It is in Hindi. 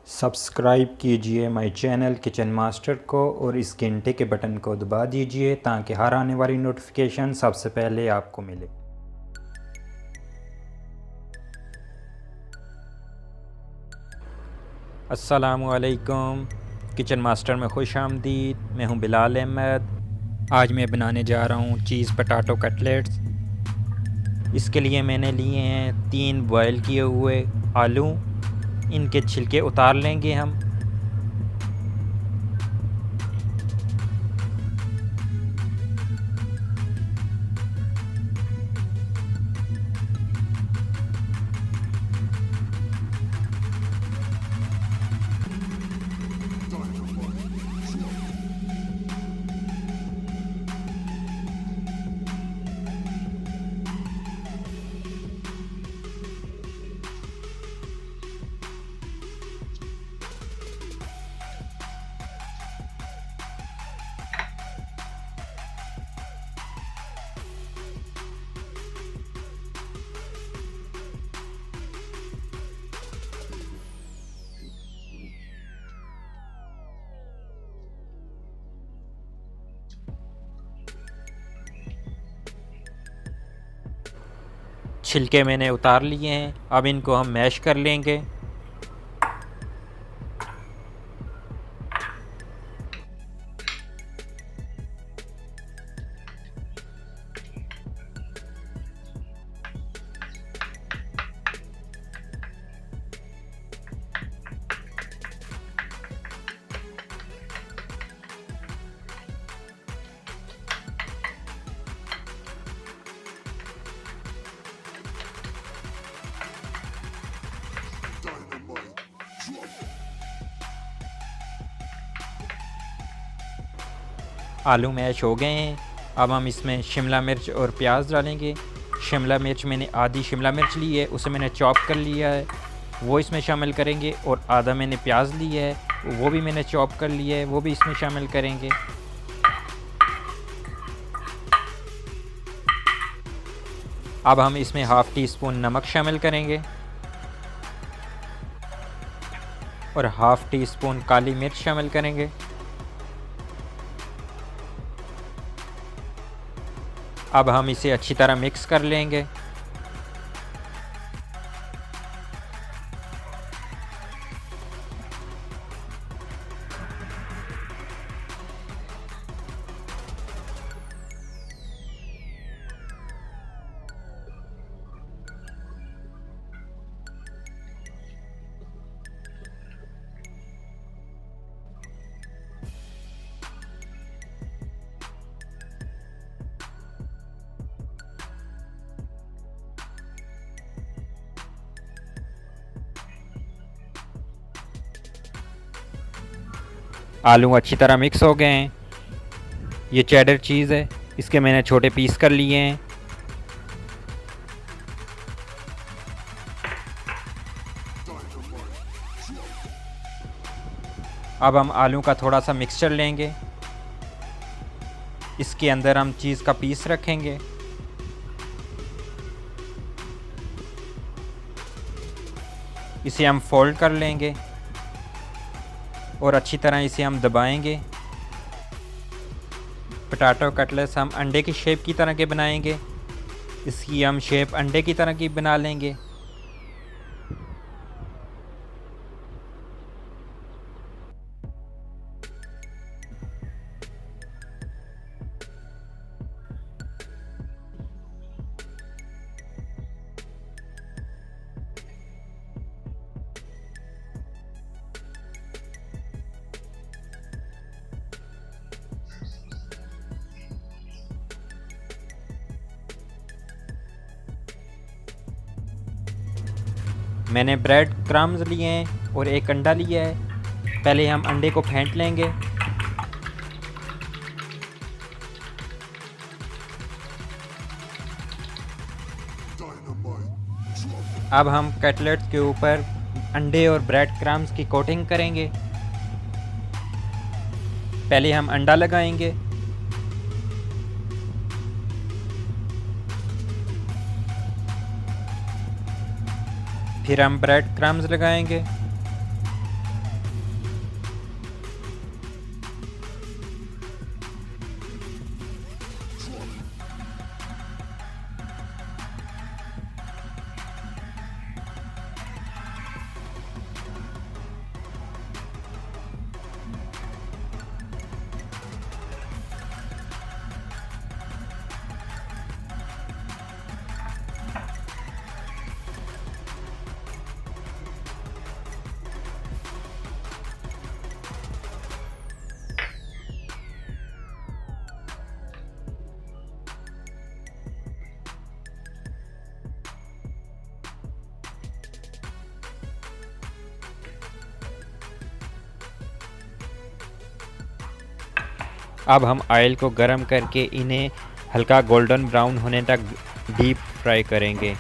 सब्सक्राइब कीजिए माय चैनल किचन मास्टर को और इस घंटे के बटन को दबा दीजिए ताकि हर आने वाली नोटिफिकेशन सबसे पहले आपको मिले। अस्सलामुअलैकुम, किचन मास्टर में खुश आमदीद। मैं हूं बिलाल अहमद। आज मैं बनाने जा रहा हूं चीज़ पटाटो कटलेट्स। इसके लिए मैंने लिए हैं 3 बॉयल किए हुए आलू। इनके छिलके उतार लेंगे हम। छिलके मैंने उतार लिए हैं। अब इनको हम मैश कर लेंगे। आलू मैश हो गए हैं। अब हम इसमें शिमला मिर्च और प्याज डालेंगे। शिमला मिर्च मैंने आधी शिमला मिर्च ली है, उसे मैंने चॉप कर लिया है, वो इसमें शामिल करेंगे। और आधा मैंने प्याज लिया है, वो भी मैंने चॉप कर लिया है, वो भी इसमें शामिल करेंगे। अब हम इसमें हाफ़ टी स्पून नमक शामिल करेंगे और हाफ़ टी स्पून काली मिर्च शामिल करेंगे। अब हम इसे अच्छी तरह मिक्स कर लेंगे। आलू अच्छी तरह मिक्स हो गए हैं। ये चेडर चीज़ है, इसके मैंने छोटे पीस कर लिए हैं। अब हम आलू का थोड़ा सा मिक्सचर लेंगे, इसके अंदर हम चीज़ का पीस रखेंगे। इसे हम फोल्ड कर लेंगे और अच्छी तरह इसे हम दबाएंगे। पटाटो कटलेट्स हम अंडे की शेप की तरह के बनाएंगे। इसकी हम शेप अंडे की तरह की बना लेंगे। मैंने ब्रेड क्रम्स लिए हैं और एक अंडा लिया है। पहले हम अंडे को फेंट लेंगे। अब हम कटलेट्स के ऊपर अंडे और ब्रेड क्रम्स की कोटिंग करेंगे। पहले हम अंडा लगाएंगे, फिर हम ब्रेड क्रम्स लगाएंगे, अब हम ऑयल को गर्म करके इन्हें हल्का गोल्डन ब्राउन होने तक डीप फ्राई करेंगे।